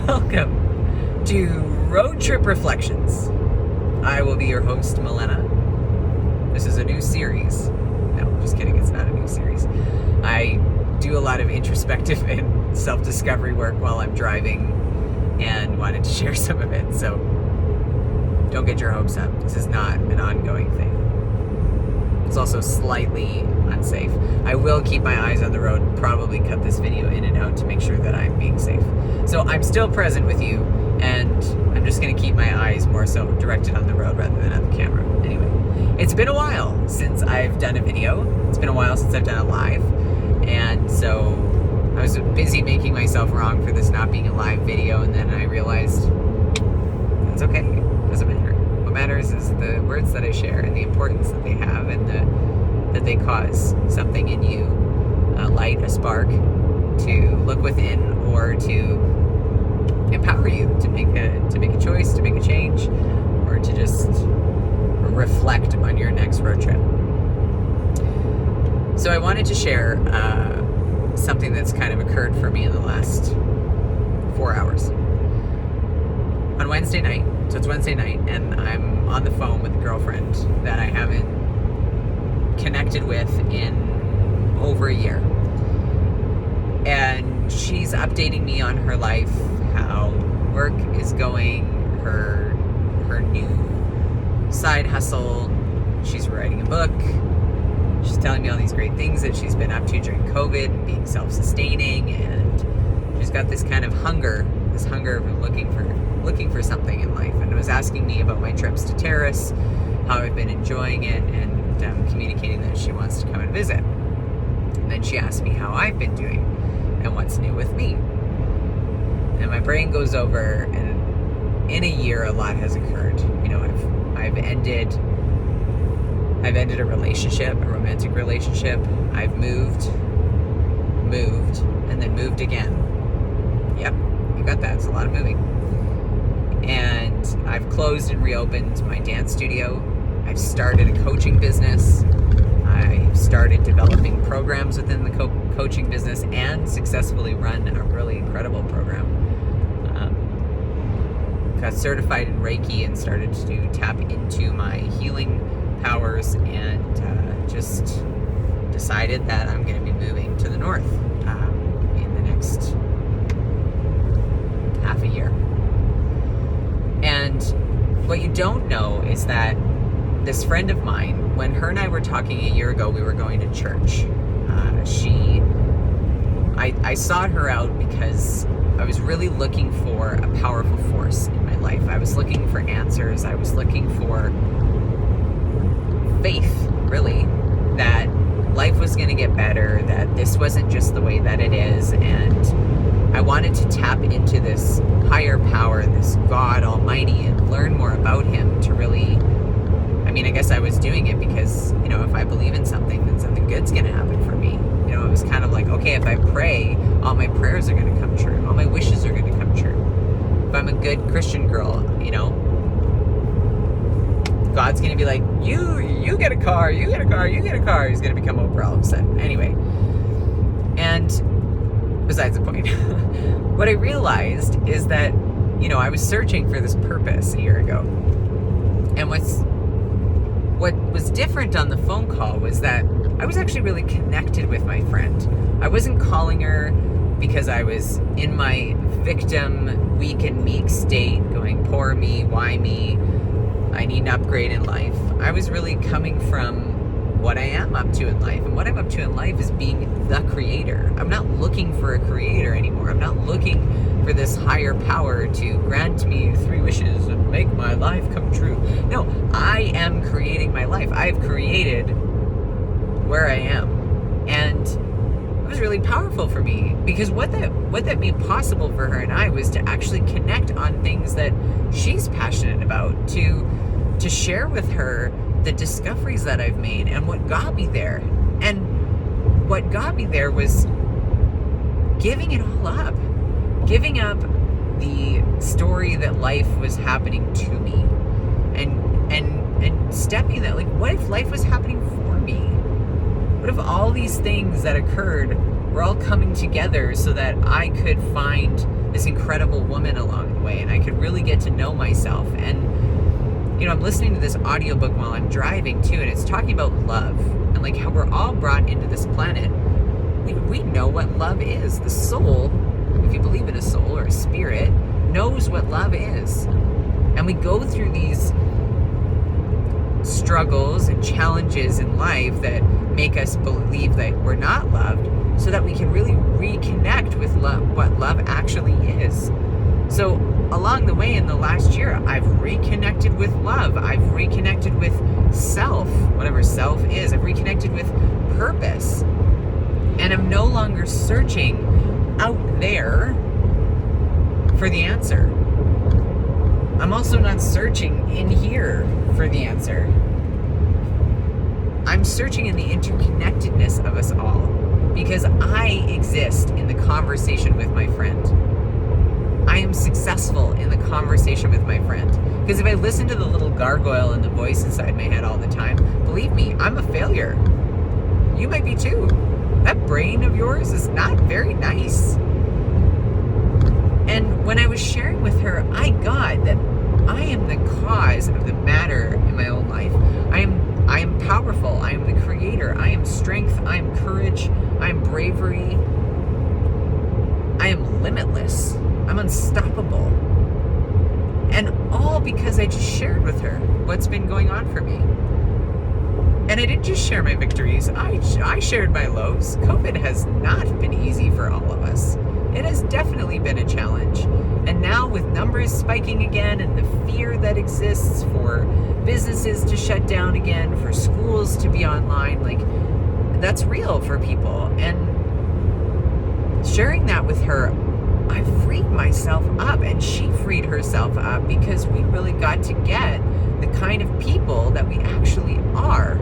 Welcome to Road Trip Reflections. I will be your host, Milena. This is a new series. No, just kidding, it's not a new series. I do a lot of introspective and self-discovery work while I'm driving and wanted to share some of it, so don't get your hopes up. This is not an ongoing thing. It's also slightly unsafe. I will keep my eyes on the road and probably cut this video in and out to make sure that I'm being safe. So I'm still present with you, and I'm just going to keep my eyes more so directed on the road rather than on the camera. Anyway, it's been a while since I've done a video. It's been a while since I've done a live, and so I was busy making myself wrong for this not being a live video, and then I realized it's okay. It doesn't matter. What matters is the words that I share and the importance that they have, and that they cause something in you, a light, a spark, to look within or to empower you to make a choice, to make a change, or to just reflect on your next road trip. So I wanted to share something that's kind of occurred for me in the last 4 hours. On Wednesday night, so it's Wednesday night, and I'm on the phone with a girlfriend that I haven't connected with in over a year. And she's updating me on her life, how work is going, her new side hustle. She's writing a book. She's telling me all these great things that she's been up to during COVID and being self-sustaining, and she's got this kind of hunger of looking for something in life, and was asking me about my trips to Terrace, how I've been enjoying it, and communicating that she wants to come and visit. And then she asked me how I've been doing and what's new with me. And my brain goes over, and in a year a lot has occurred. You know, I've ended a relationship, a romantic relationship. I've moved, and then moved again. Yep, you got that. It's a lot of moving. And I've closed and reopened my dance studio. I've started a coaching business. I've started developing programs within the coaching business and successfully run a really incredible program. Got certified in Reiki and started to tap into my healing powers, and just decided that I'm going to be moving to the north in the next half a year. And what you don't know is that this friend of mine, when her and I were talking a year ago, we were going to church. I sought her out because I was really looking for a powerful force in my life. I was looking for answers. I was looking for faith, really, that life was going to get better, that this wasn't just the way that it is, and I wanted to tap into this higher power, this God Almighty, and learn more about Him to really, I guess I was doing it because, if I believe in something, then something good's going to happen for me. It was kind of like, okay, if I pray, all my prayers are going to come true. All my wishes are going to come true. If I'm a good Christian girl, God's going to be like, you get a car, you get a car, you get a car. He's going to become Oprah all of a sudden. Anyway. And besides the point, what I realized is that, I was searching for this purpose a year ago. And what was different on the phone call was that I was actually really connected with my friend. I wasn't calling her because I was in my victim, weak and meek state, going, poor me, why me? I need an upgrade in life. I was really coming from what I am up to in life. And what I'm up to in life is being the creator. I'm not looking for a creator anymore. I'm not looking for this higher power to grant me 3 wishes and make my life come true. No, I am creating my life. I've created where I am. And it was really powerful for me, because what that made possible for her and I was to actually connect on things that she's passionate about, to share with her the discoveries that I've made and what got me there. And what got me there was giving it all up. Giving up the story that life was happening to me. And stepping that, like, what if life was happening for me? What if all these things that occurred We're all coming together so that I could find this incredible woman along the way, and I could really get to know myself. And, I'm listening to this audiobook while I'm driving too, and it's talking about love and like how we're all brought into this planet. We know what love is. The soul, if you believe in a soul or a spirit, knows what love is. And we go through these struggles and challenges in life that make us believe that we're not loved, so that we can really reconnect with love, what love actually is. So along the way in the last year, I've reconnected with love. I've reconnected with self, whatever self is. I've reconnected with purpose. And I'm no longer searching out there for the answer. I'm also not searching in here for the answer. I'm searching in the interconnectedness of us all, because I exist in the conversation with my friend. I am successful in the conversation with my friend. Because if I listen to the little gargoyle and the voice inside my head all the time, believe me, I'm a failure. You might be too. That brain of yours is not very nice. And when I was sharing with her, I got that I am the cause of the matter in my own life. I am powerful. I am the creator. I am strength. I am courage. I am bravery. I am limitless. I'm unstoppable. And all because I just shared with her what's been going on for me. And I didn't just share my victories. I shared my lows. COVID has not been easy for all of us. It has definitely been a challenge. And now with numbers spiking again and the fear that exists for businesses to shut down again, for schools to be online, like, that's real for people. And sharing that with her, I freed myself up, and she freed herself up, because we really got to get the kind of people that we actually are.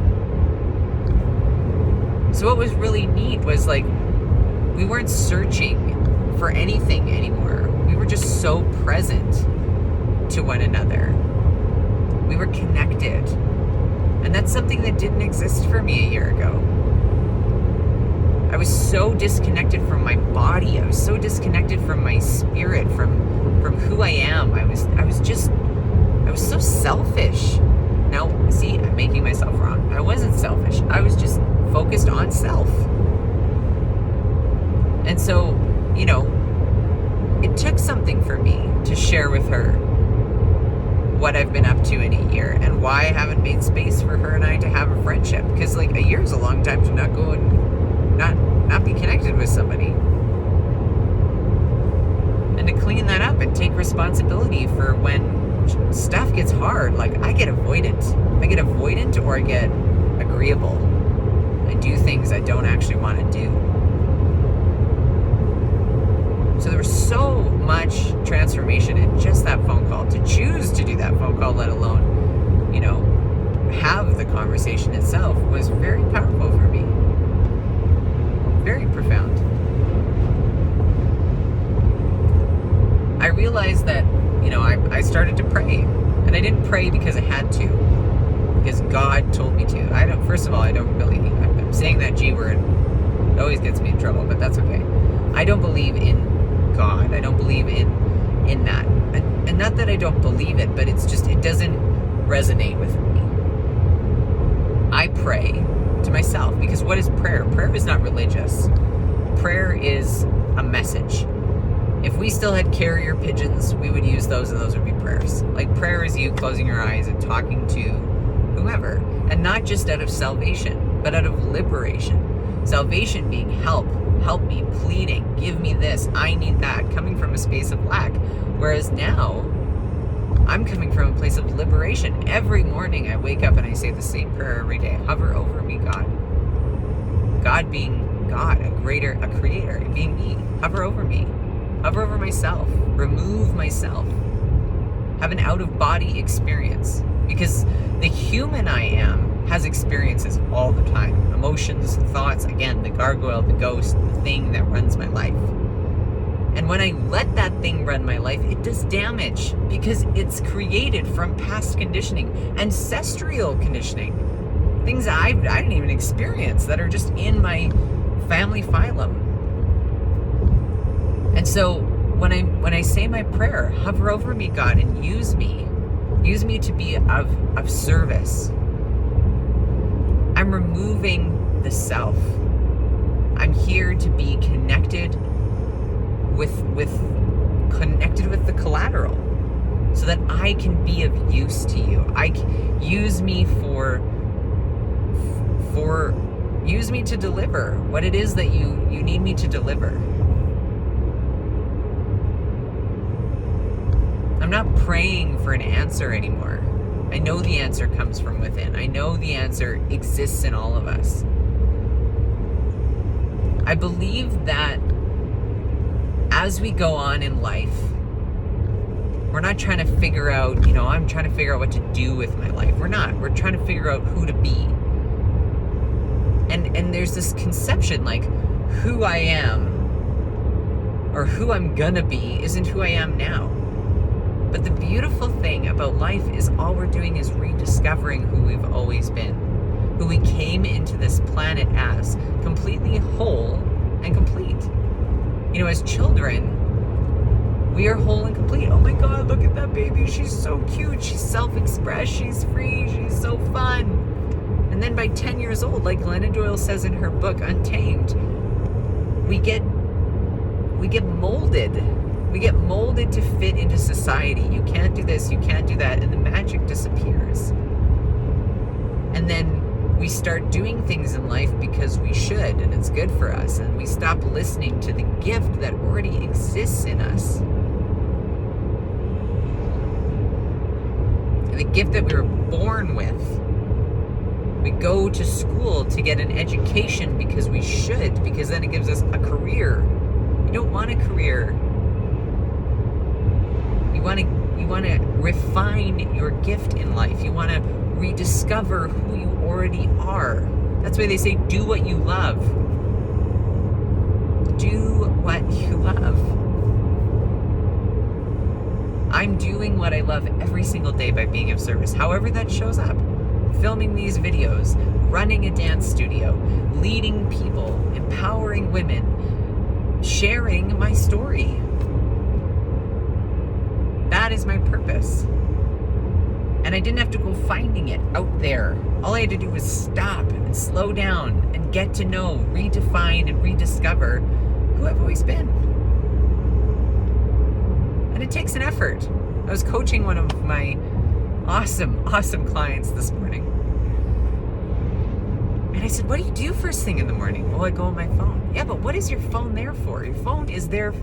So what was really neat was, like, we weren't searching for anything anymore. We were just so present to one another. We were connected. And that's something that didn't exist for me a year ago. I was so disconnected from my body. I was so disconnected from my spirit, from who I am. I was so selfish. Now, see, I'm making myself wrong. I wasn't selfish. I was just focused on self. And so, it took something for me to share with her what I've been up to in a year, and why I haven't made space for her and I to have a friendship. Because, like, a year is a long time to not go and not be connected with somebody. And to clean that up and take responsibility for when stuff gets hard. Like, I get avoidant. Or I get agreeable. I do things I don't actually want to do. So there was so much transformation in just that phone call. To choose to do that phone call, let alone, have the conversation itself, was very powerful for me. Very profound. I realized that, I started to pray. And I didn't pray because I had to. Because God told me to. First of all, I'm saying that G word. It always gets me in trouble, but that's okay. I don't believe in God. I don't believe in that. And not that I don't believe it, but it's just, it doesn't resonate with me. I pray to myself, because what is prayer? Prayer is not religious. Prayer is a message. If we still had carrier pigeons, we would use those, and those would be prayers. Like, prayer is you closing your eyes and talking to whomever, and not just out of salvation, but out of liberation. Salvation being help me, pleading, give me this, I need that, coming from a space of lack. Whereas now, I'm coming from a place of liberation. Every morning I wake up and I say the same prayer every day. Hover over me, God. God being God, a creator, being me. Hover over me. Hover over myself. Remove myself. Have an out-of-body experience. Because the human I am has experiences all the time. Emotions, thoughts, again, the gargoyle, the ghost, the thing that runs my life. And when I let that thing run my life, it does damage, because it's created from past conditioning, ancestral conditioning. Things I didn't even experience, that are just in my family phylum. And so when I say my prayer, hover over me, God, and use me to be of service. I'm removing the self. I'm here to be connected with the collateral, so that I can be of use to you. Use me use me to deliver what it is that you need me to deliver. I'm not praying for an answer anymore. I know the answer comes from within. I know the answer exists in all of us. I believe that as we go on in life, we're not trying to figure out, I'm trying to figure out what to do with my life. We're not. We're trying to figure out who to be. And there's this conception like who I am or who I'm gonna be isn't who I am now. But the beautiful thing about life is all we're doing is rediscovering who we've always been, who we came into this planet as, completely whole and complete. As children, we are whole and complete. Oh my God, look at that baby. She's so cute. She's self-expressed. She's free. She's so fun. And then by 10 years old, like Glennon Doyle says in her book, Untamed, we get molded. We get molded to fit into society. You can't do this, you can't do that, and the magic disappears. And then we start doing things in life because we should, and it's good for us, and we stop listening to the gift that already exists in us. The gift that we were born with. We go to school to get an education because we should, because then it gives us a career. You don't want a career. You want to refine your gift in life. You want to rediscover who you already are. That's why they say, do what you love. Do what you love. I'm doing what I love every single day by being of service, however that shows up. Filming these videos, running a dance studio, leading people, empowering women, sharing my story. That is my purpose. And I didn't have to go finding it out there. All I had to do was stop and slow down and get to know, redefine, and rediscover who I've always been. And it takes an effort. I was coaching one of my awesome clients this morning. And I said, what do you do first thing in the morning? Oh, I go on my phone. Yeah, but what is your phone there for? Your phone is there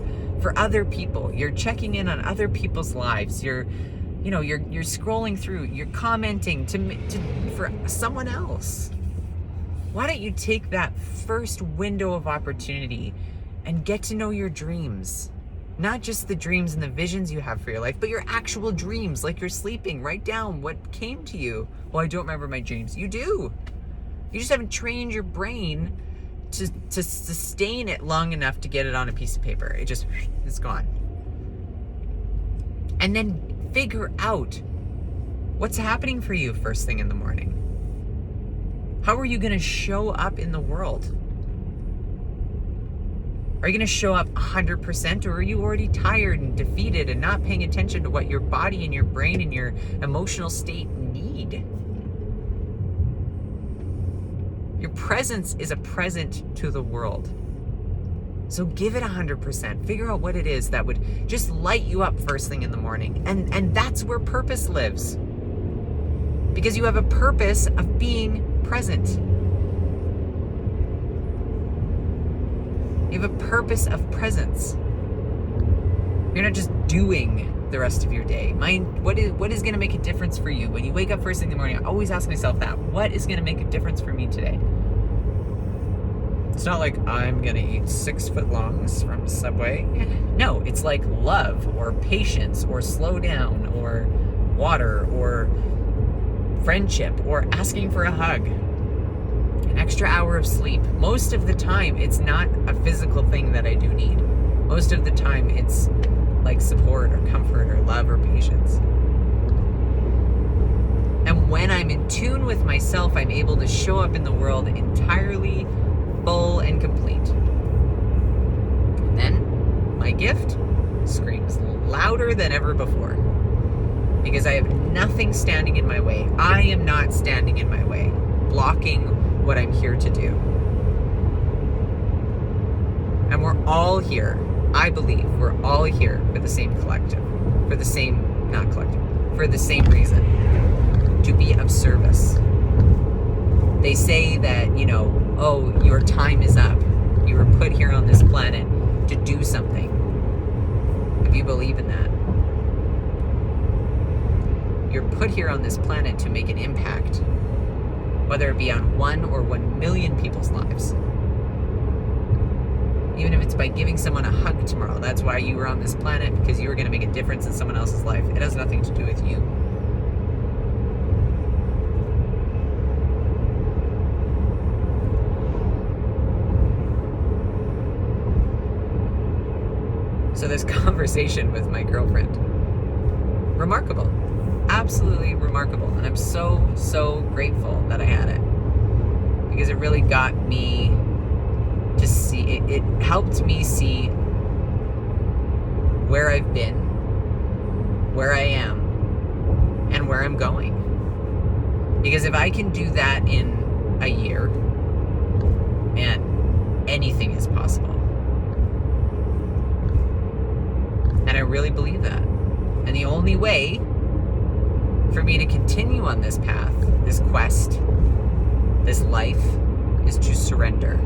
for other people. You're checking in on other people's lives. You're scrolling through. You're commenting for someone else. Why don't you take that first window of opportunity and get to know your dreams? Not just the dreams and the visions you have for your life, but your actual dreams. Like you're sleeping, write down what came to you. Well, I don't remember my dreams. You do. You just haven't trained your brain to sustain it long enough to get it on a piece of paper. It's gone. And then figure out what's happening for you first thing in the morning. How are you going to show up in the world? Are you going to show up 100%, or are you already tired and defeated and not paying attention to what your body and your brain and your emotional state need? Your presence is a present to the world. So give it 100%. Figure out what it is that would just light you up first thing in the morning. And that's where purpose lives. Because you have a purpose of being present. You have a purpose of presence. You're not just doing the rest of your day. What is going to make a difference for you? When you wake up first thing in the morning, I always ask myself that. What is going to make a difference for me today? It's not like I'm going to eat 6 footlongs from Subway. No, it's like love or patience or slow down or water or friendship or asking for a hug. An extra hour of sleep. Most of the time, it's not a physical thing that I do need. Most of the time, it's like support or comfort or love or patience. And when I'm in tune with myself, I'm able to show up in the world entirely full and complete. And then my gift screams louder than ever before. Because I have nothing standing in my way. I am not standing in my way, blocking what I'm here to do. And we're all here. I believe we're all here for the same collective. For the same, not collective, for the same reason. To be of service. They say that, oh, your time is up. You were put here on this planet to do something. If you believe in that. You're put here on this planet to make an impact. Whether it be on 1 or 1 million people's lives. Even if it's by giving someone a hug tomorrow. That's why you were on this planet, because you were going to make a difference in someone else's life. It has nothing to do with you. So this conversation with my girlfriend, remarkable, absolutely remarkable. And I'm so, so grateful that I had it, because it really got me to see, it helped me see where I've been, where I am, and where I'm going. Because if I can do that in a year, man, anything is possible. And I really believe that. And the only way for me to continue on this path, this quest, this life, is to surrender.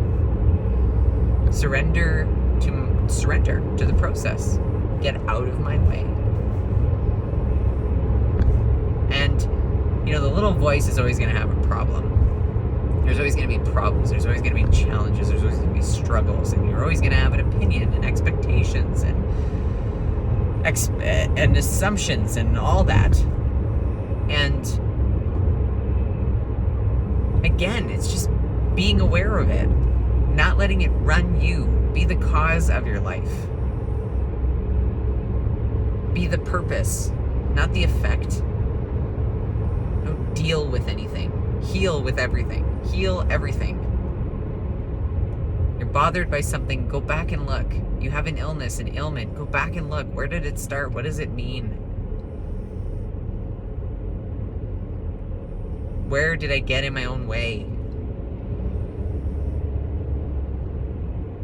Surrender to the process. Get out of my way. And, the little voice is always going to have a problem. There's always going to be problems. There's always going to be challenges. There's always going to be struggles. And you're always going to have an opinion and expectations and assumptions and all that. And again, it's just being aware of it, not letting it run you. Be the cause of your life. Be the purpose, not the effect. Don't deal with anything. Heal with everything. Heal everything. You're bothered by something, go back and look. You have an illness, an ailment, go back and look. Where did it start? What does it mean? Where did I get in my own way?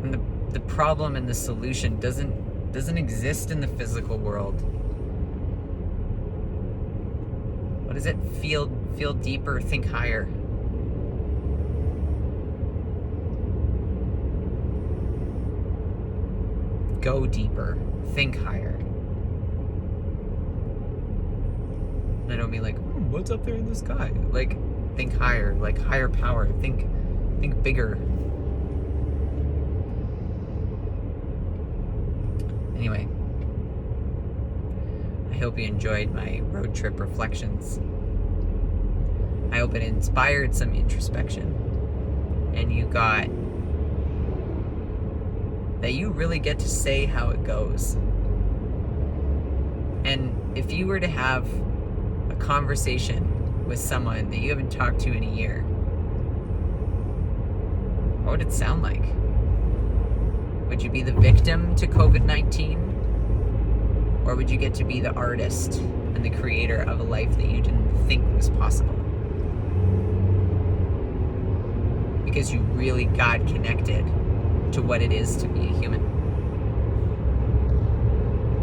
And the problem and the solution doesn't exist in the physical world. What does it feel deeper, think higher? Go deeper, think higher. I don't mean like, what's up there in the sky? Like, think higher, like higher power. Think bigger. Anyway, I hope you enjoyed my road trip reflections. I hope it inspired some introspection, and you got that you really get to say how it goes. And if you were to have a conversation with someone that you haven't talked to in a year, what would it sound like? Would you be the victim to COVID-19? Or would you get to be the artist and the creator of a life that you didn't think was possible? Because you really got connected to what it is to be a human.